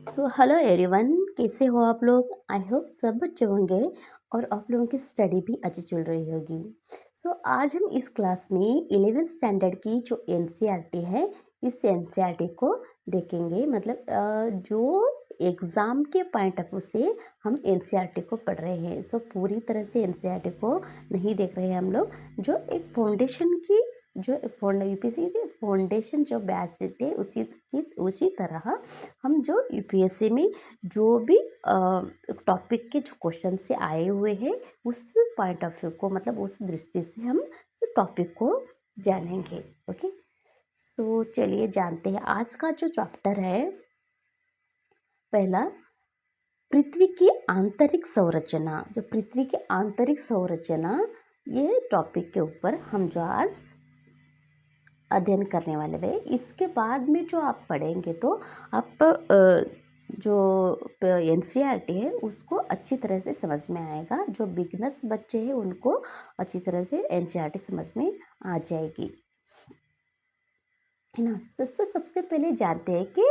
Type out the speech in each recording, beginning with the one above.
So hello everyone, कैसे हो आप लोग? आई होप सब अच्छे होंगे और आप लोगों की स्टडी भी अच्छी चल रही होगी। सो आज हम इस क्लास में 11th स्टैंडर्ड की जो एनसीईआरटी है, इस एनसीईआरटी को देखेंगे। मतलब जो एग्ज़ाम के पॉइंट ऑफ व्यू से हम एनसीईआरटी को पढ़ रहे हैं। सो पूरी तरह से एनसीईआरटी को नहीं देख रहे हैं हम लोग। जो एक फाउंडेशन की जो यूपीएससी जो फाउंडेशन जो बैच देते हैं उसी तरह हम जो यूपीएससी में जो भी टॉपिक के जो क्वेश्चन से आए हुए हैं, उस पॉइंट ऑफ व्यू को, मतलब उस दृष्टि से हम टॉपिक को जानेंगे। ओके, सो चलिए जानते हैं आज का जो चैप्टर है। पहला, पृथ्वी की आंतरिक संरचना। जो पृथ्वी की आंतरिक संरचना, ये टॉपिक के ऊपर हम जो आज अध्ययन करने वाले हैं। इसके बाद में जो आप पढ़ेंगे तो आप जो एनसीईआरटी है उसको अच्छी तरह से समझ में आएगा। जो बिगनर्स बच्चे हैं उनको अच्छी तरह से एनसीईआरटी समझ में आ जाएगी, है ना। सबसे पहले जानते हैं कि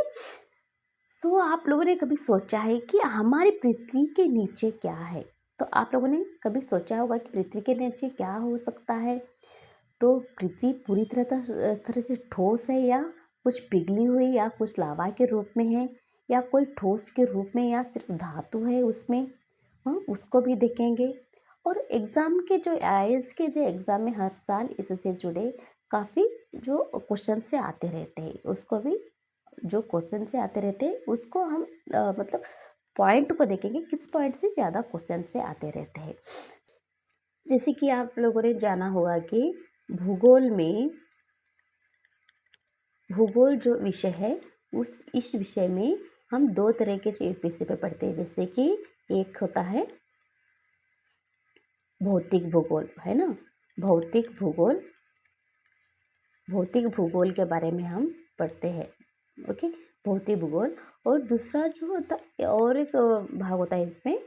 आप लोगों ने कभी सोचा है कि हमारी पृथ्वी के नीचे क्या है? तो आप लोगों ने कभी सोचा होगा कि पृथ्वी के नीचे क्या हो सकता है? तो पृथ्वी पूरी तरह से ठोस है, या कुछ पिघली हुई, या कुछ लावा के रूप में है, या कोई ठोस के रूप में, या सिर्फ धातु है उसमें। उसको भी देखेंगे। और एग्ज़ाम के जो आईएएस के जो एग्ज़ाम में हर साल इससे जुड़े काफ़ी जो क्वेश्चन से आते रहते हैं, उसको भी जो क्वेश्चन से आते रहते हैं उसको हम मतलब पॉइंट को देखेंगे, किस पॉइंट से ज़्यादा क्वेश्चन से आते रहते हैं। जैसे कि आप लोगों ने जाना होगा कि भूगोल में, भूगोल जो विषय है इस विषय में हम दो तरह के यूपीएससी पे पढ़ते हैं। जैसे कि एक होता है भौतिक भूगोल, है ना। भौतिक भूगोल, भौतिक भूगोल के बारे में हम पढ़ते हैं। ओके, भौतिक भूगोल। और दूसरा जो होता है, और एक भाग होता है इसमें,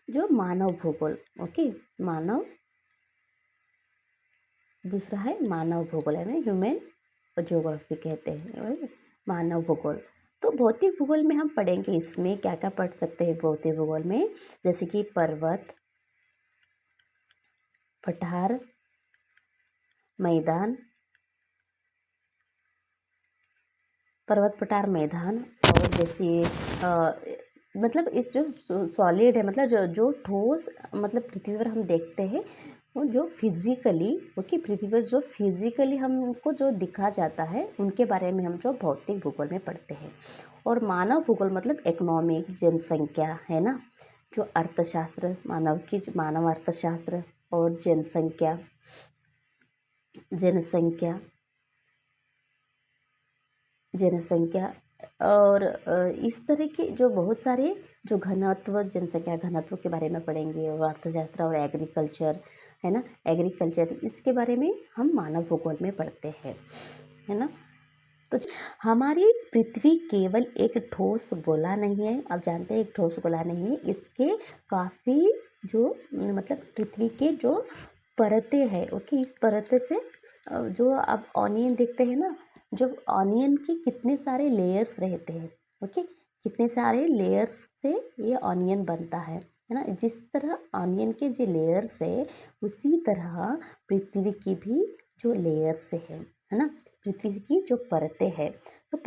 जो मानव भूगोल। ओके, मानव, दूसरा है मानव भूगोल, है ना, ह्यूमन ज्योग्राफी कहते हैं, right? मानव भूगोल। तो भौतिक भूगोल में हम पढ़ेंगे इसमें क्या क्या पढ़ सकते हैं भौतिक भूगोल में। जैसे कि पर्वत, पठार, मैदान, पर्वत, पठार, मैदान। और जैसे मतलब इस जो सॉलिड है, मतलब जो ठोस, मतलब पृथ्वी पर हम देखते हैं, वो जो फिजिकली, ओके, पृथ्वी पर जो फिजिकली हमको जो दिखा जाता है, उनके बारे में हम जो भौतिक भूगोल में पढ़ते हैं। और मानव भूगोल मतलब इकोनॉमिक, जनसंख्या, है ना, जो अर्थशास्त्र, मानव अर्थशास्त्र और जनसंख्या, जनसंख्या, जनसंख्या। और इस तरह के जो बहुत सारे जो घनत्व, जनसंख्या घनत्व के बारे में पढ़ेंगे। और अर्थशास्त्र और एग्रीकल्चर, है ना, एग्रीकल्चर, इसके बारे में हम मानव भूगोल में पढ़ते हैं, है ना। तो हमारी पृथ्वी केवल एक ठोस गोला नहीं है। आप जानते हैं एक ठोस गोला नहीं है, इसके काफ़ी जो मतलब पृथ्वी के जो परतें हैं, ओके, इस परत से जो आप ऑनियन देखते हैं ना, जो ऑनियन के कितने सारे लेयर्स रहते हैं, ओके, कितने सारे लेयर्स से ये ऑनियन बनता है ना। जिस तरह ऑनियन के जो लेयर्स है, उसी तरह पृथ्वी की भी जो लेयर्स है ना, पृथ्वी की जो परतें हैं। तो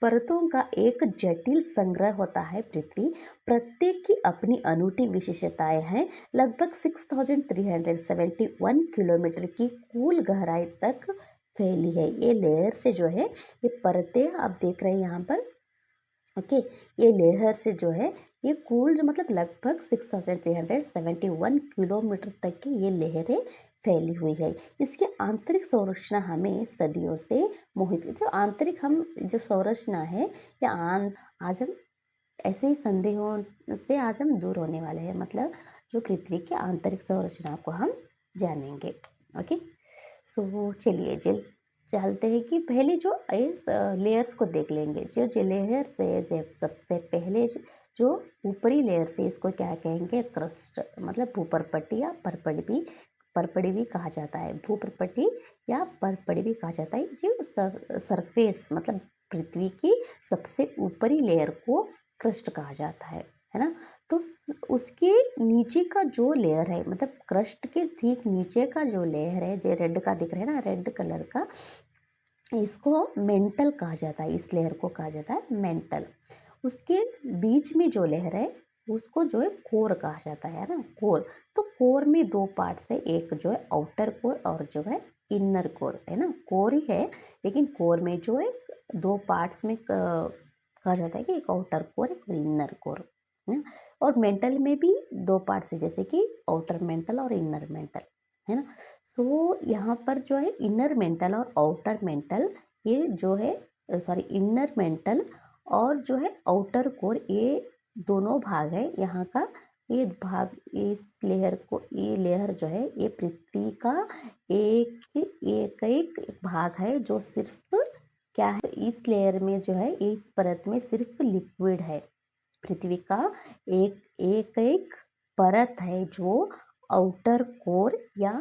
परतों का एक जटिल संग्रह होता है पृथ्वी। प्रत्येक की अपनी अनूठी विशेषताएं हैं। लगभग 6371 किलोमीटर की कुल गहराई तक फैली है ये लेयर से, जो है ये परतें आप देख रहे हैं यहाँ पर। ओके, ये लेयर से जो है, ये कुल जो मतलब लगभग 6371 किलोमीटर तक की ये लहरें फैली हुई है। इसकी आंतरिक संरचना हमें सदियों से मोहित, जो आंतरिक हम जो संरचना है, या आज हम ऐसे ही संदेहों से आज हम दूर होने वाले हैं। मतलब जो पृथ्वी की आंतरिक संरचना को हम जानेंगे। ओके, सो चलिए चलते हैं कि पहले जो इस लेयर्स को देख लेंगे। जो लेयर्स है, जब सबसे पहले जो ऊपरी लेयर्स है, इसको क्या कहेंगे? क्रस्ट, मतलब भूपरपट्टी या परपड़ी भी कहा जाता है। भूपरपट्टी या परपड़ी भी कहा जाता है। जो सरफेस, मतलब पृथ्वी की सबसे ऊपरी लेयर को क्रस्ट कहा जाता है ना। तो उसके नीचे का जो लेयर है, मतलब क्रस्ट के ठीक नीचे का जो लेयर है, जो रेड का दिख रहा है ना, रेड कलर का, इसको मेंटल कहा जाता है। इस लेयर को कहा जाता है मेंटल। उसके बीच में जो लेयर है उसको जो है कोर कहा जाता है ना, कोर। तो कोर में दो पार्ट्स है, एक जो है आउटर कोर और जो है इनर कोर, है ना। कोर ही है लेकिन कोर में जो है दो पार्ट्स में कहा जाता है कि एक आउटर कोर एक इनर कोर, है ना। और मेंटल में भी दो पार्ट्स है, जैसे कि आउटर मेंटल और इनर मेंटल, है ना। सो यहाँ पर जो है इनर मेंटल और आउटर मेंटल, ये जो है सॉरी इनर मेंटल और जो है आउटर कोर, ये दोनों भाग है यहाँ का। ये भाग, इस लेयर को, ये लेयर जो है ये पृथ्वी का एक एक एक भाग है जो सिर्फ क्या है, इस लेयर में जो है इस परत में सिर्फ लिक्विड है। पृथ्वी का एक एक एक परत है जो आउटर कोर या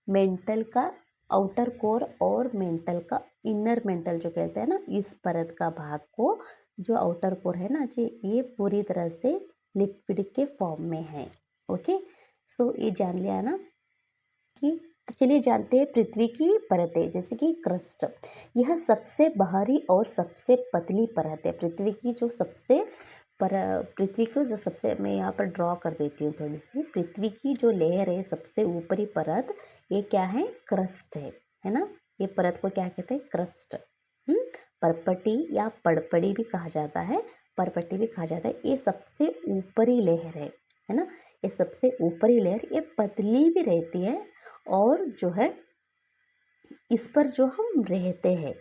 मेंटल का, आउटर कोर और मेंटल का इनर मेंटल जो कहते हैं ना, इस परत का भाग को, जो आउटर कोर है ना जी, ये पूरी तरह से लिक्विड के फॉर्म में है। ओके, सो ये जान लिया ना कि। तो चलिए जानते हैं पृथ्वी की परतें, जैसे कि क्रस्ट। यह सबसे बाहरी और सबसे पतली परत है पृथ्वी की, जो सबसे पृथ्वी को जो सबसे, मैं यहाँ पर ड्रॉ कर देती हूँ थोड़ी सी। पृथ्वी की जो लेयर है, सबसे ऊपरी परत, ये क्या है, क्रस्ट है ना। ये परत को क्या कहते हैं, क्रस्ट। परपटी या पड़पड़ी भी कहा जाता है, परपटी भी कहा जाता है। ये सबसे ऊपरी लेयर है ना। ये सबसे ऊपरी लेयर, ये पतली भी रहती है और जो है इस पर जो हम रहते हैं,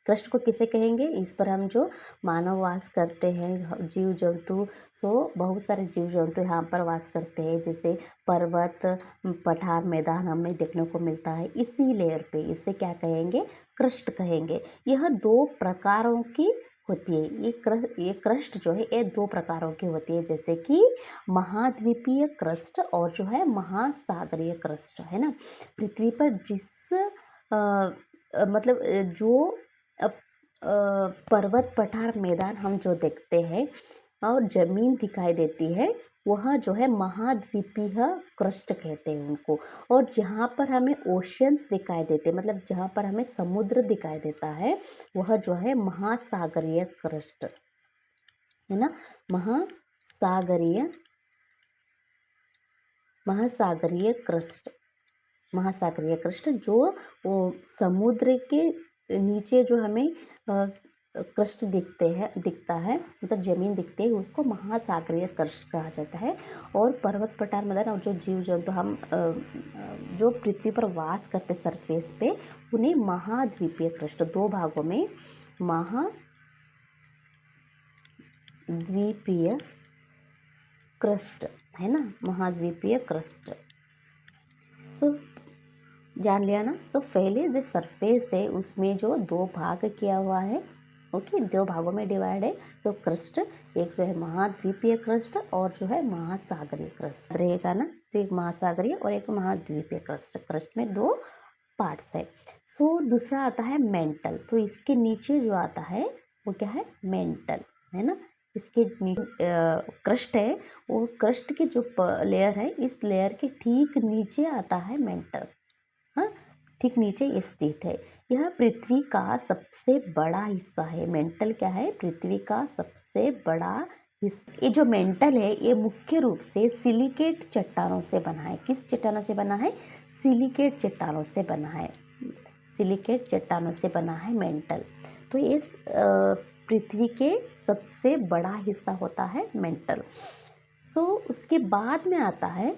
क्रस्ट को किसे कहेंगे, इस पर हम जो मानव वास करते हैं, जीव जंतु। सो बहुत सारे जीव जंतु यहाँ पर वास करते हैं, जैसे पर्वत, पठार, मैदान हमें देखने को मिलता है इसी लेयर पे। इसे क्या कहेंगे, क्रस्ट कहेंगे। यह दो प्रकारों की होती है। ये क्रस्ट जो है ये दो प्रकारों की होती है, जैसे कि महाद्वीपीय क्रस्ट और जो है महासागरीय क्रस्ट, है ना। पृथ्वी पर जिस मतलब जो पर्वत, पठार, मैदान हम जो देखते हैं और ज़मीन दिखाई देती है, वह जो है महाद्वीपीय क्रस्ट कहते हैं उनको। और जहाँ पर हमें ओशियंस दिखाई देते, मतलब जहाँ पर हमें समुद्र दिखाई देता है, वह जो है महासागरीय क्रस्ट, है ना। महासागरीय महासागरीय क्रस्ट, महासागरीय क्रस्ट जो वो समुद्र के नीचे जो हमें क्रस्ट दिखता है, मतलब जमीन दिखती है, उसको महासागरीय क्रस्ट कहा जाता है। और पर्वत, पठार, मैदान और जो जीव जंतु हम जो पृथ्वी पर वास करते सरफेस पे, उन्हें महाद्वीपीय क्रस्ट, दो भागों में महाद्वीपीय क्रस्ट, है ना, महाद्वीपीय क्रस्ट। सो जान लिया ना। सो पहले जो सरफेस है उसमें जो दो भाग किया हुआ है, ओके, दो भागों में डिवाइड है। तो क्रस्ट, एक जो है महाद्वीपीय क्रस्ट और जो है महासागरीय क्रस्ट रहेगा ना। तो एक महासागरीय और एक महाद्वीपीय क्रस्ट, क्रस्ट में दो पार्ट्स है। सो दूसरा आता है मेंटल। तो इसके नीचे जो आता है वो क्या है, मेंटल, है ना। इसके नीचे क्रस्ट है, वो क्रस्ट की जो लेयर है, इस लेयर के ठीक नीचे आता है मेंटल। हाँ, ठीक नीचे ये स्थित है। यह पृथ्वी का सबसे बड़ा हिस्सा है। मेंटल क्या है, पृथ्वी का सबसे बड़ा हिस्सा। ये जो मेंटल है ये मुख्य रूप से सिलिकेट चट्टानों से बना है। किस चट्टानों से बना है, सिलिकेट चट्टानों से बना है, सिलिकेट चट्टानों से बना है मेंटल। तो ये पृथ्वी के सबसे बड़ा हिस्सा होता है मेंटल। सो उसके बाद में आता है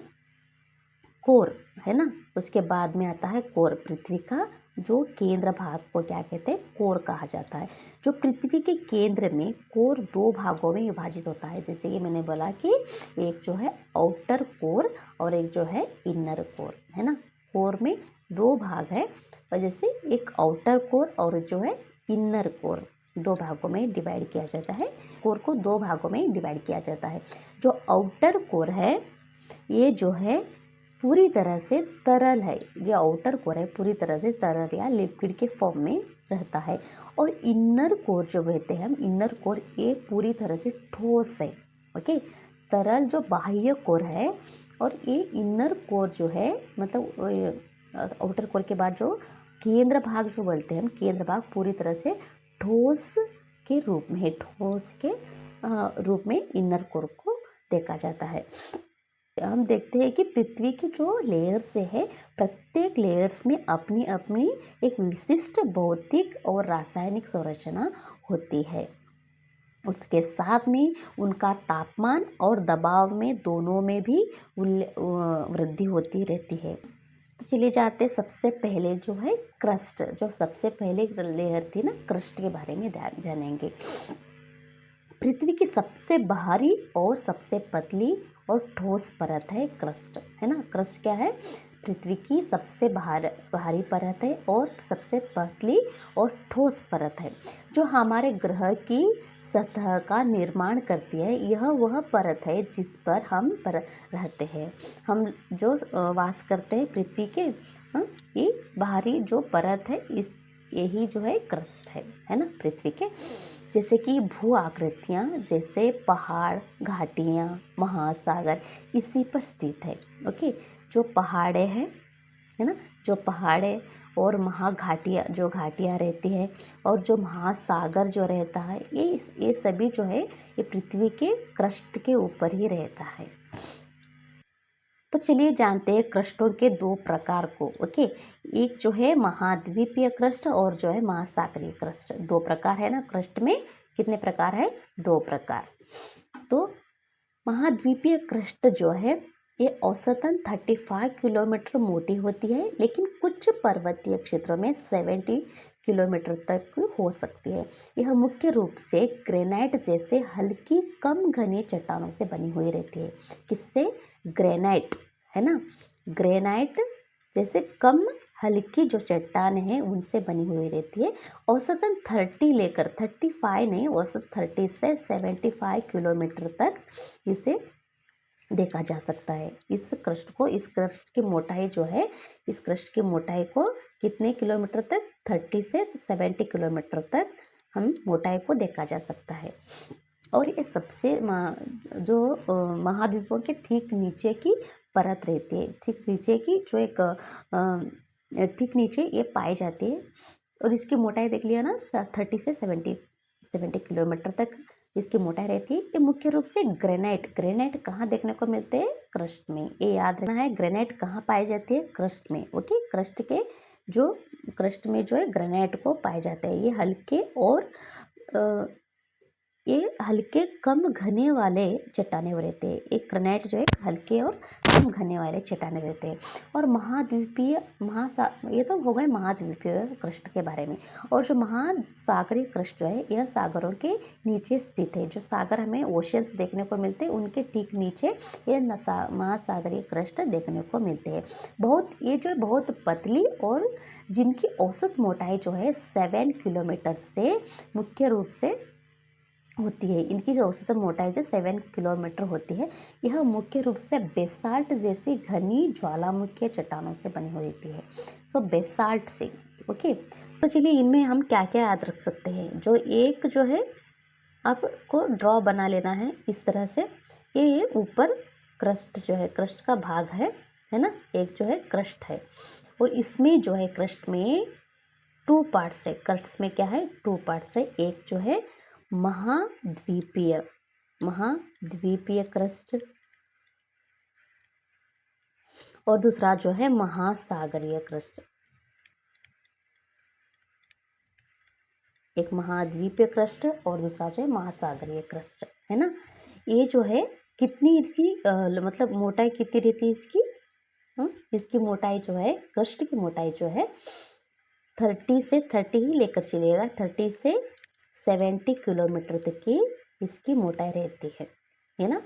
कोर, है ना। उसके बाद में आता है कोर। पृथ्वी का जो केंद्र भाग को क्या कहते हैं, कोर कहा जाता है। जो पृथ्वी के केंद्र में कोर दो भागों में विभाजित होता है, जैसे कि मैंने बोला कि एक जो है आउटर कोर और एक जो है इनर कोर, है ना। कोर में दो भाग है, और जैसे एक आउटर कोर और जो है इनर कोर, दो भागों में डिवाइड किया जाता है। कोर को दो भागों में डिवाइड किया जाता है। जो आउटर कोर है ये जो है पूरी तरह से तरल है। जो आउटर कोर है पूरी तरह से तरल या लिक्विड के फॉर्म में रहता है। और इनर कोर जो कहते हैं हम, इनर कोर ये पूरी तरह से ठोस है। ओके, तरल जो बाह्य कोर है, और ये इनर कोर जो है मतलब आउटर कोर के बाद जो केंद्र भाग जो बोलते हैं हम, केंद्र भाग पूरी तरह से ठोस के रूप में है, ठोस के रूप में इनर कोर को देखा जाता है। हम देखते हैं कि पृथ्वी की जो लेयर्स है, प्रत्येक लेयर्स में अपनी अपनी एक विशिष्ट भौतिक और रासायनिक संरचना होती है। उसके साथ में उनका तापमान और दबाव में दोनों में भी वृद्धि होती रहती है। तो चलिए जाते हैं सबसे पहले जो है क्रस्ट, जो सबसे पहले लेयर थी ना, क्रस्ट के बारे में जानेंगे। पृथ्वी की सबसे बाहरी और सबसे पतली और ठोस परत है क्रस्ट, है ना। क्रस्ट क्या है? पृथ्वी की सबसे बाहरी परत है और सबसे पतली और ठोस परत है, जो हमारे ग्रह की सतह का निर्माण करती है। यह वह परत है जिस पर हम रहते हैं, हम जो वास करते हैं पृथ्वी के। ये बाहरी जो परत है, इस यही जो है क्रस्ट है ना, पृथ्वी के। जैसे कि भू आकृतियाँ, जैसे पहाड़, घाटियाँ, महासागर इसी पर स्थित है। ओके, जो पहाड़े हैं, है ना, जो पहाड़े और जो घाटियाँ रहती हैं, और जो महासागर जो रहता है, ये सभी जो है ये पृथ्वी के क्रस्ट के ऊपर ही रहता है। तो चलिए जानते हैं क्रस्टों के दो प्रकार को। ओके, एक जो है महाद्वीपीय क्रस्ट और जो है महासागरीय क्रस्ट। दो प्रकार है ना क्रस्ट में, कितने प्रकार है? दो प्रकार। तो महाद्वीपीय क्रस्ट जो है ये औसतन 35 किलोमीटर मोटी होती है, लेकिन कुछ पर्वतीय क्षेत्रों में 70 किलोमीटर तक हो सकती है। यह मुख्य रूप से ग्रेनाइट जैसे हल्की कम घनी चट्टानों से बनी हुई रहती है। किससे? ग्रेनाइट, है ना, ग्रेनाइट जैसे कम हल्की जो चट्टान है उनसे बनी हुई रहती है। औसतन 30 लेकर 35 नहीं, औसत 30 से 75 किलोमीटर तक इसे देखा जा सकता है। इस क्रस्ट की मोटाई जो है, इस क्रस्ट की मोटाई को कितने किलोमीटर तक? 30 से 70 किलोमीटर तक हम मोटाई को देखा जा सकता है। और ये सबसे जो महाद्वीपों के ठीक नीचे की परत रहती है, ठीक नीचे की जो एक ठीक नीचे ये पाई जाती है। और इसकी मोटाई देख लिया ना, 30 से 70 किलोमीटर तक इसकी मोटाई रहती है। ये मुख्य रूप से ग्रेनाइट कहाँ देखने को मिलते हैं? क्रस्ट में। ये याद रखना है, ग्रेनाइट कहाँ पाई जाती है? क्रस्ट में। ओके, क्रस्ट में जो है ग्रेनाइट को पाए जाते हैं। ये हल्के और ये हल्के कम घने वाले चट्टाने रहते हैं। एक ग्रेनाइट जो है हल्के और कम घने वाले चट्टाने रहते हैं। और ये तो हो गए महाद्वीपीय क्रस्ट के बारे में। और जो महासागरीय क्रस्ट जो है, यह सागरों के नीचे स्थित है। जो सागर हमें ओशियंस देखने को मिलते हैं, उनके ठीक नीचे ये महासागरीय क्रस्ट देखने को मिलते हैं। ये जो है बहुत पतली, और जिनकी औसत मोटाई जो है 7 किलोमीटर से मुख्य रूप से होती है। इनकी औसत मोटाई जो 7 किलोमीटर होती है। यह मुख्य रूप से बेसाल्ट जैसी घनी ज्वालामुखीय चट्टानों से बनी हुई होती है। सो बेसाल्ट से। ओके, तो चलिए इनमें हम क्या क्या याद रख सकते हैं। जो है आपको ड्रॉ बना लेना है इस तरह से। ये ऊपर क्रस्ट जो है, क्रस्ट का भाग है ना, एक जो है क्रस्ट है। और इसमें जो है क्रस्ट में 2 पार्ट्स है। क्रस्ट में क्या है? 2 पार्ट्स है। एक जो है महाद्वीपीय क्रस्ट, और दूसरा जो है महासागरीय क्रस्ट। एक महाद्वीपीय क्रस्ट और दूसरा जो है महासागरीय क्रस्ट, है ना। ये जो है कितनी इसकी मतलब मोटाई कितनी रहती है इसकी? इसकी मोटाई जो है, क्रस्ट की मोटाई जो है 30 ही लेकर चलिएगा, 30 से 70 किलोमीटर तक की इसकी मोटाई रहती है ना।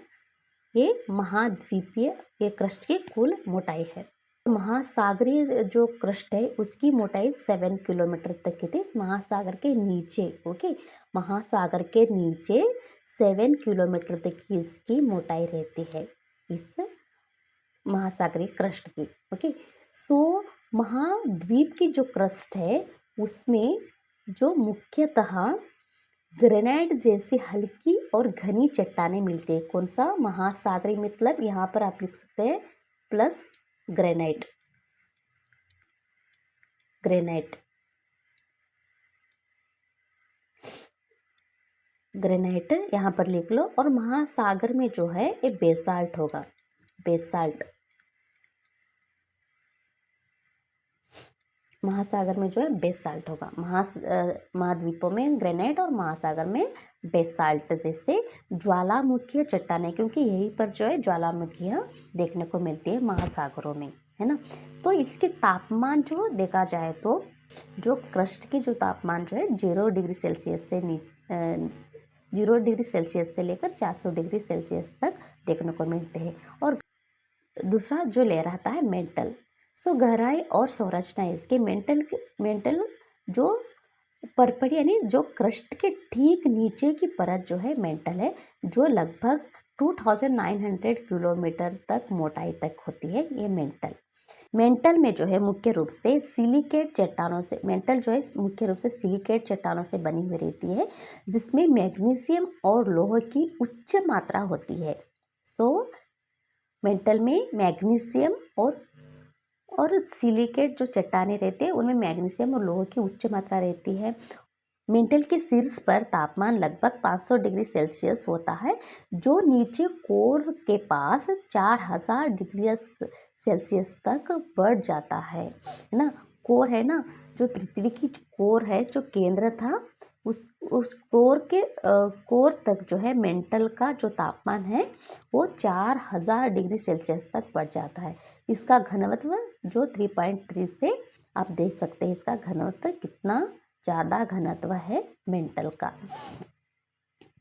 ये महाद्वीपीय ये क्रस्ट की कुल मोटाई है। महासागरीय जो क्रस्ट है उसकी मोटाई 7 किलोमीटर तक की थी। महासागर के नीचे, ओके, महासागर के नीचे 7 किलोमीटर तक की इसकी मोटाई रहती है, इस महासागरीय क्रस्ट की। ओके, सो महाद्वीप की जो क्रस्ट है उसमें जो मुख्यतः ग्रेनाइट जैसी हल्की और घनी चट्टानें मिलती है। कौन सा? महासागरीय, मतलब यहाँ पर आप लिख सकते हैं प्लस ग्रेनाइट। ग्रेनाइट ग्रेनाइट यहाँ पर लिख लो। और महासागर में जो है ये बेसाल्ट होगा। बेसाल्ट महासागर में जो है बेसाल्ट होगा। महाद्वीपों में ग्रेनाइट और महासागर में बेसाल्ट जैसे ज्वालामुखीय चट्टानें, क्योंकि यहीं पर जो है ज्वालामुखियाँ देखने को मिलती है महासागरों में, है ना। तो इसके तापमान जो देखा जाए तो जो क्रस्ट की जो तापमान जो है 0 डिग्री सेल्सियस से लेकर 400 डिग्री सेल्सियस तक देखने को मिलते हैं। और दूसरा जो ले रहता है मेंटल। सो गहराई और संरचना इसके मेंटल जो परपड़ी यानी जो क्रस्ट के ठीक नीचे की परत जो है मेंटल है, जो लगभग 2900 किलोमीटर तक मोटाई तक होती है। ये मेंटल में जो है मुख्य रूप से सिलिकेट चट्टानों से बनी हुई रहती है, जिसमें मैग्नीशियम और लोह की उच्च मात्रा होती है। सो मेंटल में मैग्नीशियम और सिलिकेट जो चट्टानें रहते हैं उनमें मैग्नीशियम और लोह की उच्च मात्रा रहती है। मेंटल के शीर्ष पर तापमान लगभग 500 डिग्री सेल्सियस होता है, जो नीचे कोर के पास 4000 डिग्री सेल्सियस तक बढ़ जाता है ना। कोर है ना, जो पृथ्वी की कोर है, जो केंद्र था, उस कोर तक जो है मेंटल का जो तापमान है वो 4000 डिग्री सेल्सियस तक बढ़ जाता है। इसका घनत्व जो 3.3 से आप देख सकते हैं इसका घनत्व कितना ज़्यादा घनत्व है मेंटल का।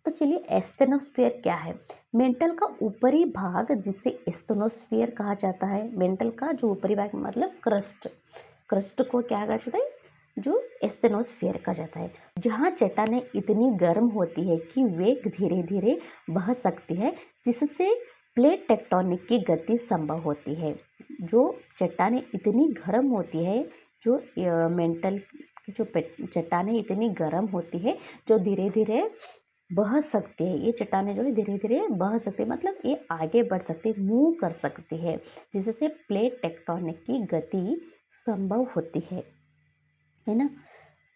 तो चलिए एस्थेनोस्फीयर क्या है? मेंटल का ऊपरी भाग जिसे एस्थेनोस्फीयर कहा जाता है। मेंटल का जो ऊपरी भाग मतलब क्रस्ट को क्या कहा जाता है? जो एस्थेनोस्फीयर कहा जाता है, जहाँ चट्टानें इतनी गर्म होती है कि वे धीरे धीरे बह सकती है, जिससे प्लेट टेक्टोनिक की गति संभव होती है। जो चट्टानें इतनी गर्म होती है, जो मेंटल की जो चट्टानें इतनी गर्म होती है, जो धीरे धीरे बह सकती है। ये चट्टानें जो है धीरे धीरे बह सकती है, मतलब ये आगे बढ़ सकती है, मूव कर सकती है, जिससे प्लेट टेक्टोनिक की गति संभव होती है ना।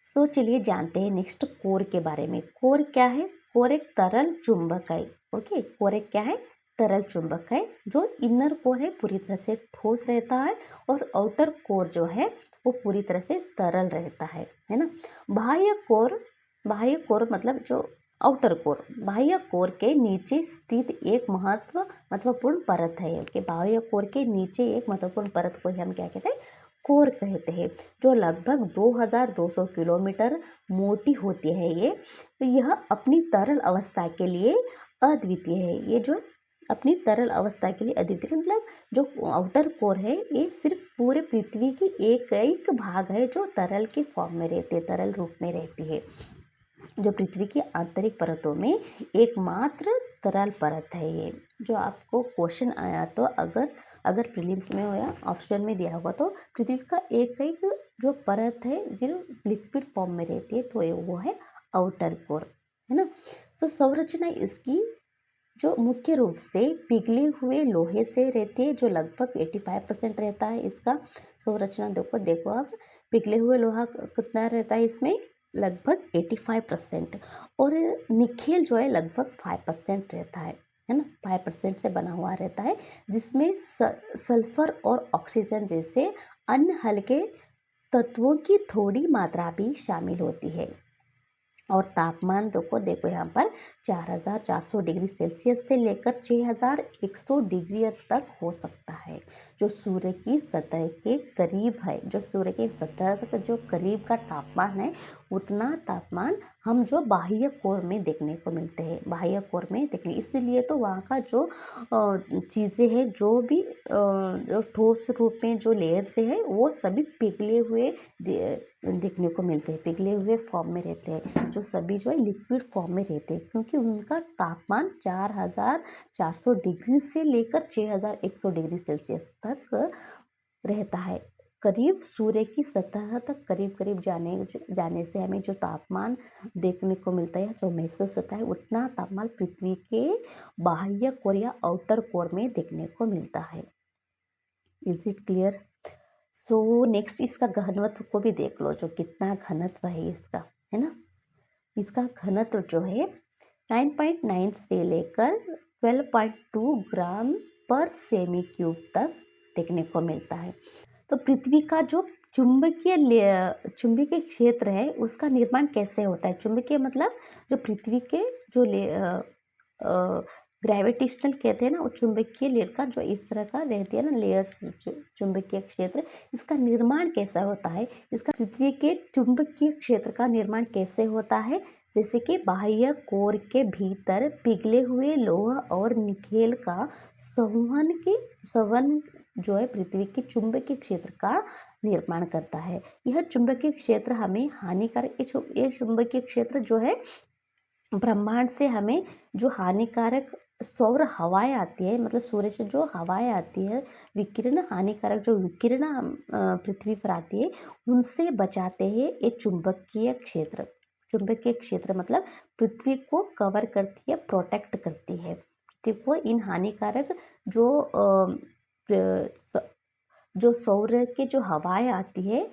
सो चलिए जानते हैं नेक्स्ट कोर के बारे में। कोर क्या है? कोर एक तरल चुंबक है। ओके, कोर एक क्या है? तरल चुंबक है। जो इनर कोर है पूरी तरह से ठोस रहता है, और आउटर कोर जो है वो पूरी तरह से तरल रहता है ना। बाह्य कोर मतलब जो आउटर कोर, बाह्य कोर के नीचे स्थित एक महत्वपूर्ण परत है। कि बाह्य कोर के नीचे एक महत्वपूर्ण परत को हम क्या कहते हैं? कोर कहते हैं, जो लगभग 2200 किलोमीटर मोटी होती है। यह अपनी तरल अवस्था के लिए अद्वितीय है। ये जो अपनी तरल अवस्था के लिए अद्वितीय मतलब जो आउटर कोर है ये सिर्फ पूरे पृथ्वी की एक भाग है जो तरल के फॉर्म में रहती है, तरल रूप में रहती है। जो पृथ्वी की आंतरिक परतों में एकमात्र तरल परत है ये। जो आपको क्वेश्चन आया तो अगर प्रीलिम्स में हो या ऑप्शन में दिया होगा तो पृथ्वी का एक जो परत है जो लिक्विड फॉर्म में रहती है, तो वो है आउटर कोर, है ना। तो संरचना इसकी जो मुख्य रूप से पिघले हुए लोहे से रहती है, जो लगभग 85% रहता है इसका संरचना। देखो आप पिघले हुए लोहा कितना रहता है इसमें? लगभग 85%। और निकेल जो है लगभग 5% रहता है ना। 5% से बना हुआ रहता है, जिसमें सल्फर और ऑक्सीजन जैसे अन्य हल्के तत्वों की थोड़ी मात्रा भी शामिल होती है। और तापमान देखो यहाँ पर 4400 डिग्री सेल्सियस से लेकर 6100 डिग्री तक हो सकता है, जो सूर्य की सतह के करीब है। जो सूर्य की सतह का जो करीब का तापमान है, उतना तापमान हम जो बाह्य कोर में देखने को मिलते हैं, बाह्य कोर में देखने। इसलिए तो वहाँ का जो चीज़ें हैं, जो भी जो ठोस रूप में जो लेयर से है, वो सभी पिघले हुए देखने को मिलते हैं, पिघले हुए फॉर्म में रहते हैं। जो सभी जो है लिक्विड फॉर्म में रहते हैं, क्योंकि उनका तापमान 4400 डिग्री से लेकर 6100 डिग्री सेल्सियस तक रहता है। करीब सूर्य की सतह तक करीब करीब जाने से हमें जो तापमान देखने को मिलता है, जो महसूस होता है, उतना तापमान पृथ्वी के बाह्य कोर या आउटर कोर में देखने को मिलता है। Is it clear? So next इसका घनत्व को भी देख लो, जो कितना घनत्व है इसका, है ना। इसका घनत्व जो है 9.9 से लेकर 12.2 ग्राम पर सेमी क्यूब तक देखने को मिलता है। तो पृथ्वी का जो चुंबकीय क्षेत्र है उसका निर्माण कैसे होता है? चुंबकीय मतलब जो पृथ्वी के जो ग्रेविटेशनल कहते हैं ना, वो चुंबकीय लेयर का जो इस तरह का रहती है ना लेयर्स, चुंबकीय क्षेत्र, इसका निर्माण कैसा होता है? इसका पृथ्वी के चुंबकीय क्षेत्र का निर्माण कैसे होता है? जैसे कि बाह्य कोर के भीतर पिघले हुए लोह और निकेल का संवहन जो है पृथ्वी के चुंबकीय क्षेत्र का निर्माण करता है। यह चुंबकीय क्षेत्र हमें हानिकारक, ये चुंबकीय क्षेत्र जो है ब्रह्मांड से हमें जो हानिकारक सौर हवाएं आती है, मतलब सूर्य से जो हवाएं आती है, विकिरण, हानिकारक जो विकिरण पृथ्वी पर आती है, उनसे बचाते हैं ये चुंबकीय क्षेत्र। चुंबकीय क्षेत्र मतलब पृथ्वी को कवर करती है, प्रोटेक्ट करती है पृथ्वी को इन हानिकारक जो सौर के जो हवाएं आती है,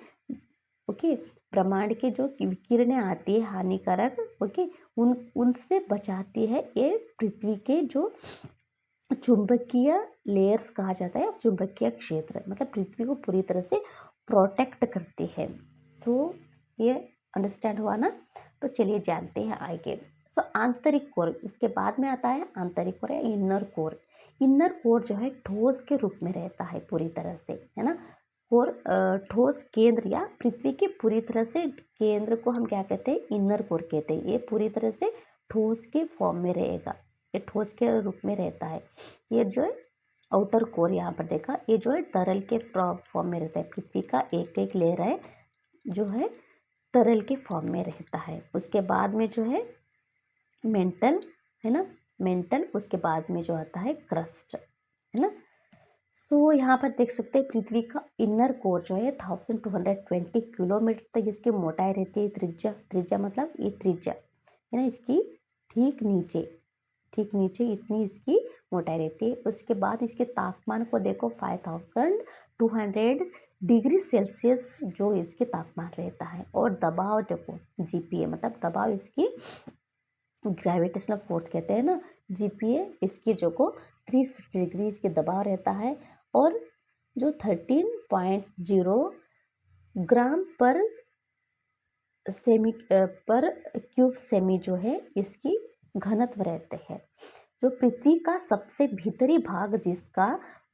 ओके, ब्रह्मांड के जो विकिरणें आती है हानिकारक, ओके, उनसे बचाती है ये पृथ्वी के जो चुंबकीय लेयर्स कहा जाता है, चुंबकीय क्षेत्र मतलब पृथ्वी को पूरी तरह से प्रोटेक्ट करती है। सो ये अंडरस्टैंड हुआ ना? तो चलिए जानते हैं आगे। सो आंतरिक कोर, उसके बाद में आता है आंतरिक कोर या इनर कोर। इनर कोर जो है ठोस के रूप में रहता है पूरी तरह से, है ना। कोर ठोस केंद्र या पृथ्वी के पूरी तरह से केंद्र को हम क्या कहते हैं? इनर कोर कहते हैं। ये पूरी तरह से ठोस के फॉर्म में रहेगा, ये ठोस के रूप में रहता है। ये जो है आउटर कोर यहाँ पर देखा, ये जो है तरल के फॉर्म में रहता है। पृथ्वी का एक एक लेयर है जो है तरल के फॉर्म में रहता है। उसके बाद में जो है मेंटल, है ना, मेंटल, उसके बाद में जो आता है क्रस्ट, है ना। सो यहाँ पर देख सकते हैं पृथ्वी का इनर कोर जो है 1220 किलोमीटर तक इसकी मोटाई रहती है। त्रिज्या मतलब ये त्रिज्या है ना, इसकी ठीक नीचे इतनी इसकी मोटाई रहती है। उसके बाद इसके तापमान को देखो, 5200 डिग्री सेल्सियस जो इसके तापमान रहता है। और दबाव देखो, जीपीए मतलब दबाव, इसकी ग्रेविटेशनल फोर्स कहते हैं ना, जीपीए, इसकी जो को 360 डिग्री इसके दबाव रहता है। और जो 13.0 ग्राम पर क्यूब सेमी जो है इसकी घनत्व रहते हैं। जो पृथ्वी का सबसे भीतरी भाग जिसका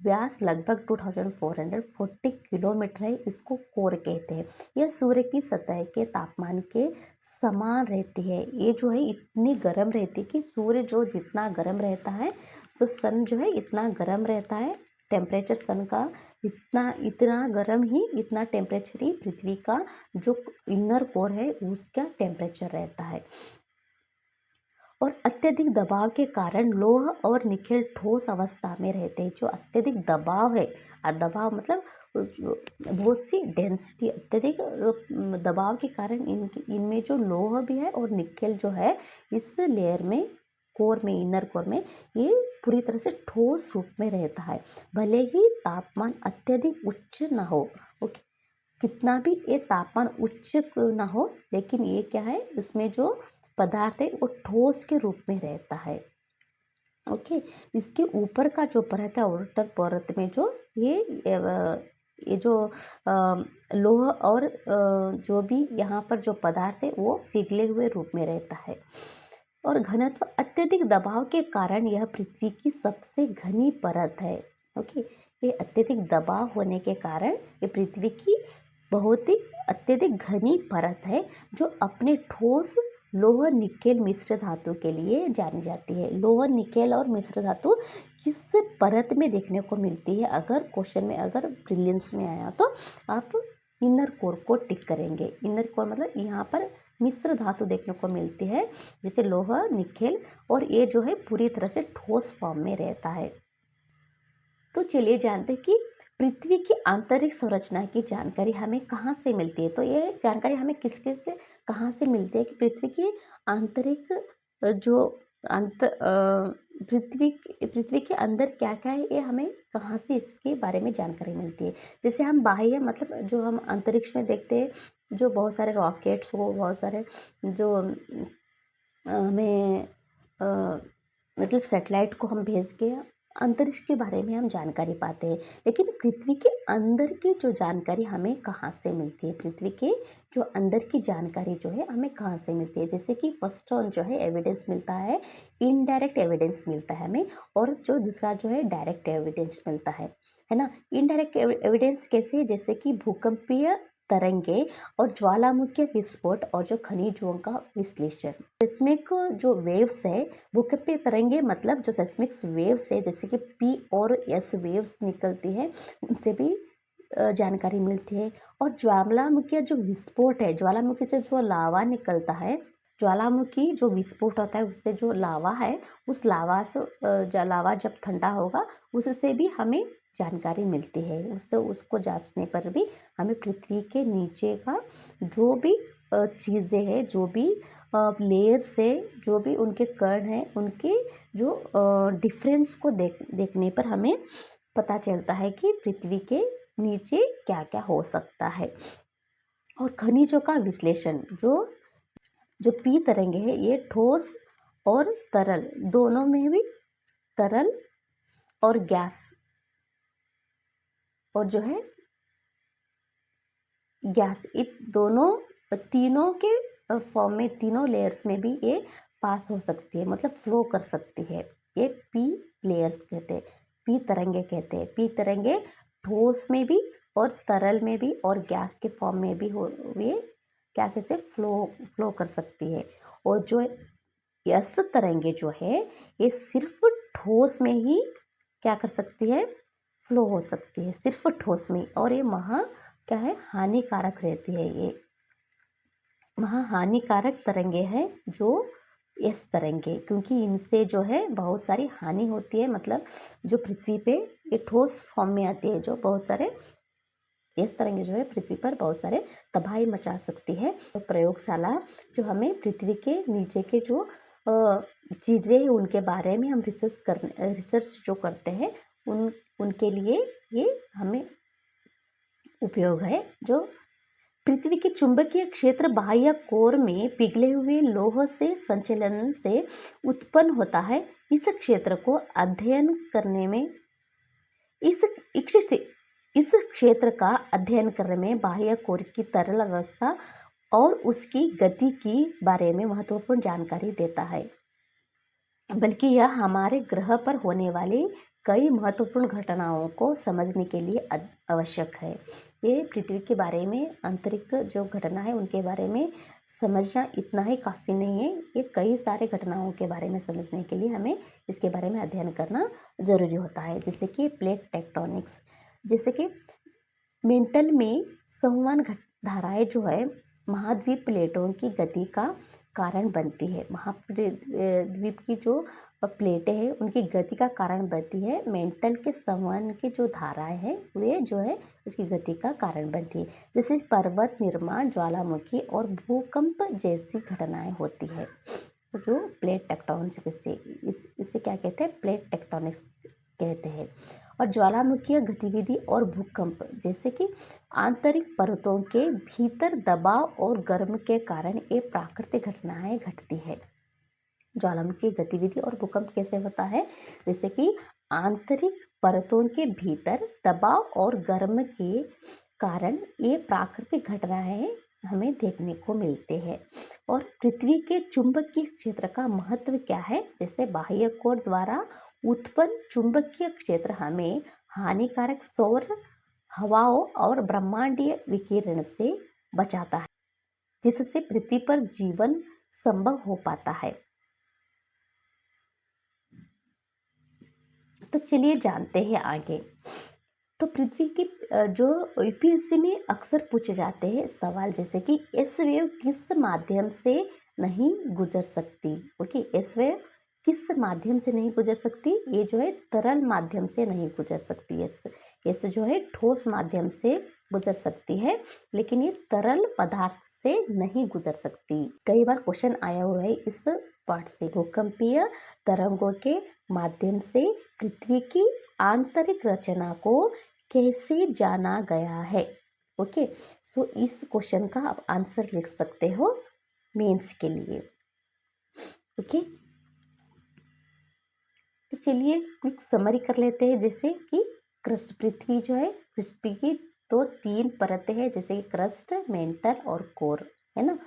व्यास लगभग 2440 किलोमीटर है, इसको कोर कहते हैं। यह सूर्य की सतह के तापमान के समान रहती है। ये जो है इतनी गर्म रहती है कि सूर्य जो जितना गर्म रहता है, जो सन जो है इतना गर्म रहता है, टेम्परेचर सन का इतना गर्म ही, इतना टेम्परेचर ही पृथ्वी का जो इनर कोर है उसका टेम्परेचर रहता है। और अत्यधिक दबाव के कारण लोह और निकेल ठोस अवस्था में रहते हैं। जो अत्यधिक दबाव है, दबाव मतलब बहुत सी डेंसिटी, अत्यधिक दबाव के कारण इनमें जो लोह भी है और निकेल जो है इस लेयर में, कोर में, इनर कोर में, ये पूरी तरह से ठोस रूप में रहता है। भले ही तापमान अत्यधिक उच्च ना हो, ओके, कितना भी ये तापमान उच्च ना हो, लेकिन ये क्या है, इसमें जो पदार्थ है वो ठोस के रूप में रहता है। ओके, इसके ऊपर का जो परत है, आउटर परत में जो ये जो लोह और जो भी यहाँ पर जो पदार्थ है वो पिघले हुए रूप में रहता है। और घनत्व, अत्यधिक दबाव के कारण यह पृथ्वी की सबसे घनी परत है। ओके, ये अत्यधिक दबाव होने के कारण ये पृथ्वी की बहुत ही अत्यधिक घनी परत है, जो अपने ठोस लोह निकेल मिश्र धातु के लिए जानी जाती है। लोह निकेल और मिश्र धातु किस परत में देखने को मिलती है? अगर क्वेश्चन में, अगर प्रीलिम्स में आया तो आप इनर कोर को टिक करेंगे। इनर कोर मतलब यहाँ पर मिश्र धातु देखने को मिलती है, जैसे लोह, निकेल, और ये जो है पूरी तरह से ठोस फॉर्म में रहता है। तो चलिए जानते हैं कि पृथ्वी की आंतरिक संरचना की जानकारी हमें कहाँ से मिलती है? तो ये जानकारी हमें किसके से कहाँ से मिलती है कि पृथ्वी की आंतरिक जो पृथ्वी के अंदर क्या-क्या है, ये हमें कहाँ से इसके बारे में जानकारी मिलती है? जैसे हम बाह्य मतलब जो हम अंतरिक्ष में देखते हैं, जो बहुत सारे रॉकेट्स हो, बहुत सारे जो हमें मतलब सैटेलाइट को हम भेज के अंतरिक्ष के बारे में हम जानकारी पाते हैं, लेकिन पृथ्वी के अंदर की जो जानकारी हमें कहाँ से मिलती है? पृथ्वी के जो अंदर की जानकारी जो है हमें कहाँ से मिलती है? जैसे कि फर्स्ट वन जो है एविडेंस मिलता है, इनडायरेक्ट एविडेंस मिलता है हमें, और जो दूसरा जो है डायरेक्ट एविडेंस मिलता है ना? इनडायरेक्ट एविडेंस कैसे? जैसे कि भूकंपीय तरंगे और ज्वालामुखी विस्फोट और जो खनिजों का विश्लेषण। सेस्मिक जो वेव्स है, भूकंपीय तरंगे मतलब जो सेस्मिक वेव्स है, जैसे कि पी और एस वेव्स निकलती है, उनसे भी जानकारी मिलती है। और ज्वालामुखी जो विस्फोट है, ज्वालामुखी से जो लावा निकलता है, ज्वालामुखी जो विस्फोट होता है उससे जो लावा है, उस लावा से लावा जब ठंडा होगा उससे भी हमें जानकारी मिलती है। उससे उसको जांचने पर भी हमें पृथ्वी के नीचे का जो भी चीज़ें हैं, जो भी लेयर से जो भी उनके कण हैं, उनके जो डिफरेंस को देखने पर हमें पता चलता है कि पृथ्वी के नीचे क्या क्या हो सकता है। और खनिजों का विश्लेषण, जो जो पी तरंगे है, ये ठोस और तरल दोनों में भी, तरल और गैस, और जो है गैस, इन दोनों तीनों के फॉर्म में, तीनों लेयर्स में भी ये पास हो सकती है, मतलब फ्लो कर सकती है। ये पी लेयर्स कहते हैं, पी तरंगे कहते हैं। पी तरंगे ठोस में भी और तरल में भी और गैस के फॉर्म में भी हो, ये क्या कहते हैं, फ्लो कर सकती है। और जो यस तरंगे जो है, ये सिर्फ ठोस में ही क्या कर सकती है, फ्लो हो सकती है, सिर्फ ठोस में। और ये क्या है, हानिकारक रहती है। ये हानिकारक तरंगे हैं जो एस तरंगे, क्योंकि इनसे जो है बहुत सारी हानि होती है, मतलब जो पृथ्वी पे ये ठोस फॉर्म में आती है, जो बहुत सारे एस तरंगे जो है पृथ्वी पर बहुत सारे तबाही मचा सकती है। तो प्रयोगशाला जो हमें पृथ्वी के नीचे के जो चीज़ें हैं उनके बारे में हम रिसर्च जो करते हैं, उनके लिए ये हमें उपयोग है। जो पृथ्वी के चुंबकीय क्षेत्र बाह्य कोर में पिघले हुए लोह से संचलन से उत्पन्न होता है। इस क्षेत्र को अध्ययन करने में इस इस क्षेत्र का अध्ययन करने में बाह्य कोर की तरल अवस्था और उसकी गति की बारे में महत्वपूर्ण जानकारी देता है, बल्कि यह हमारे ग्रह पर होने वाली कई महत्वपूर्ण घटनाओं को समझने के लिए आवश्यक है। ये पृथ्वी के बारे में, आंतरिक जो घटना है उनके बारे में समझना इतना ही काफ़ी नहीं है, ये कई सारे घटनाओं के बारे में समझने के लिए हमें इसके बारे में अध्ययन करना ज़रूरी होता है। जैसे कि प्लेट टेक्टोनिक्स, जैसे कि मेंटल में संवहन धाराएं जो है महाद्वीप प्लेटों की गति का कारण बनती है। महाद्वीप की जो प्लेटें हैं उनकी गति का कारण बनती है। मेंटल के संवहन की जो धाराएं हैं वे जो है उसकी गति का कारण बनती है। जैसे पर्वत निर्माण, ज्वालामुखी और भूकंप जैसी घटनाएं होती है, जो प्लेट टेक्टोनिक्स से इसे क्या कहते हैं, प्लेट टेक्टोनिक्स कहते हैं। और ज्वालामुखीय गतिविधि और भूकंप, जैसे कि आंतरिक परतों के भीतर दबाव और गर्म के कारण ये प्राकृतिक घटनाएं घटती है। ज्वालामुखी गतिविधि और भूकंप कैसे होता है? जैसे कि आंतरिक परतों के भीतर दबाव और गर्म के कारण ये प्राकृतिक घटनाएं हमें देखने को मिलते हैं। और पृथ्वी के चुंबकीय क्षेत्र का महत्व क्या है? जैसे बाह्य कोर द्वारा उत्पन्न चुंबकीय क्षेत्र हमें हानिकारक सौर हवाओं और ब्रह्मांडीय विकिरण से बचाता है, जिससे पृथ्वी पर जीवन संभव हो पाता है। तो चलिए जानते हैं आगे। तो पृथ्वी की जो यूपीएससी में अक्सर पूछे जाते हैं सवाल, जैसे कि एस वेव किस माध्यम से नहीं गुजर सकती। ओके, एस वेव किस माध्यम से नहीं गुजर सकती? ये जो है तरल माध्यम से नहीं गुजर सकती। यस जो है ठोस माध्यम से गुजर सकती है, लेकिन ये तरल पदार्थ से नहीं गुजर सकती। कई बार क्वेश्चन आया हुआ है इस पार्ट से। भूकंपीय तरंगों के माध्यम से पृथ्वी की आंतरिक रचना को कैसे जाना गया है? ओके, सो इस क्वेश्चन का आप आंसर लिख सकते हो मेंस के लिए। ओके, तो चलिए क्विक समरी कर लेते हैं। जैसे कि क्रस्ट, पृथ्वी जो है, पृथ्वी की तो 3 परतें हैं, जैसे कि क्रस्ट, मेंटर और कोर, है ना।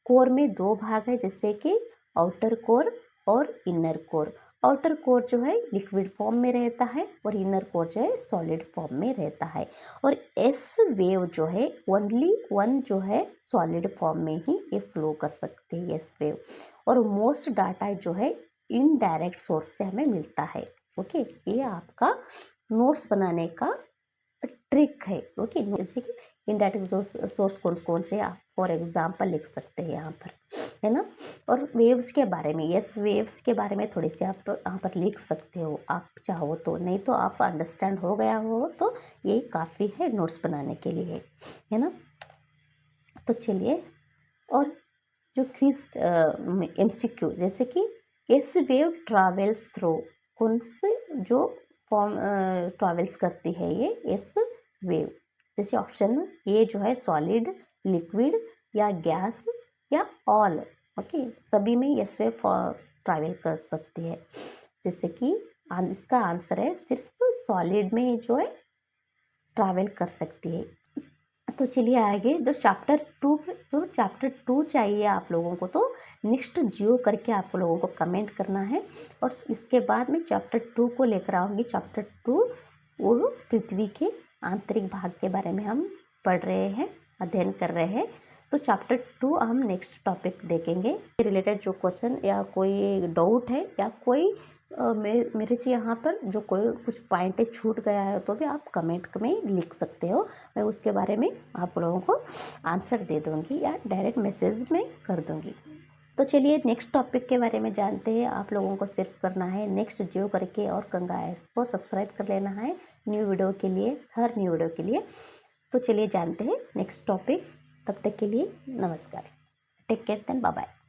कोर में 2 भाग है, जैसे कि आउटर कोर और इनर कोर। आउटर कोर जो है लिक्विड फॉर्म में रहता है और इनर कोर जो है सॉलिड फॉर्म में रहता है। और एस वेव जो है ओनली वन जो है सॉलिड फॉर्म में ही ये फ्लो कर सकते हैं, एस वेव। और मोस्ट डाटा जो है इनडायरेक्ट सोर्स से हमें मिलता है। ओके, ये आपका नोट्स बनाने का ट्रिक है। ओके, जैसे कि इनडायरेक्ट सोर्स कौन कौन से आप फॉर एग्जांपल लिख सकते हैं यहाँ पर, है ना। और वेव्स के बारे में, यस वेव्स के बारे में थोड़ी सी आप यहाँ पर लिख सकते हो आप चाहो तो, नहीं तो आप अंडरस्टैंड हो गया हो तो ये काफ़ी है नोट्स बनाने के लिए, है ना। तो चलिए, और जो क्विज MCQ, जैसे कि एस वेव ट्रैवल्स थ्रू, कौन से जो फॉर्म ट्रैवल्स करती है ये एस वेव? जैसे ऑप्शन ए जो है सॉलिड, लिक्विड या गैस या ऑल। ओके, सभी में एस वेव ट्रैवल कर सकती है। जैसे कि इसका आंसर है सिर्फ सॉलिड में जो है ट्रैवल कर सकती है। तो चलिए आगे, जो चैप्टर 2 चाहिए आप लोगों को, तो नेक्स्ट जियो करके आप लोगों को कमेंट करना है। और इसके बाद में चैप्टर 2 को लेकर आऊँगी। चैप्टर 2 वो पृथ्वी के आंतरिक भाग के बारे में हम पढ़ रहे हैं, अध्ययन कर रहे हैं। तो चैप्टर 2 हम नेक्स्ट टॉपिक देखेंगे। रिलेटेड जो क्वेश्चन या कोई डाउट है या कोई मेरे से यहाँ पर जो कोई कुछ पॉइंट छूट गया है तो भी आप कमेंट में लिख सकते हो। मैं उसके बारे में आप लोगों को आंसर दे दूँगी या डायरेक्ट मैसेज में कर दूँगी। तो चलिए नेक्स्ट टॉपिक के बारे में जानते हैं। आप लोगों को सिर्फ करना है नेक्स्ट जियो करके और गंगा एस को सब्सक्राइब कर लेना है न्यू वीडियो के लिए, हर न्यू वीडियो के लिए। तो चलिए जानते हैं नेक्स्ट टॉपिक। तब तक के लिए नमस्कार, take care, then bye bye.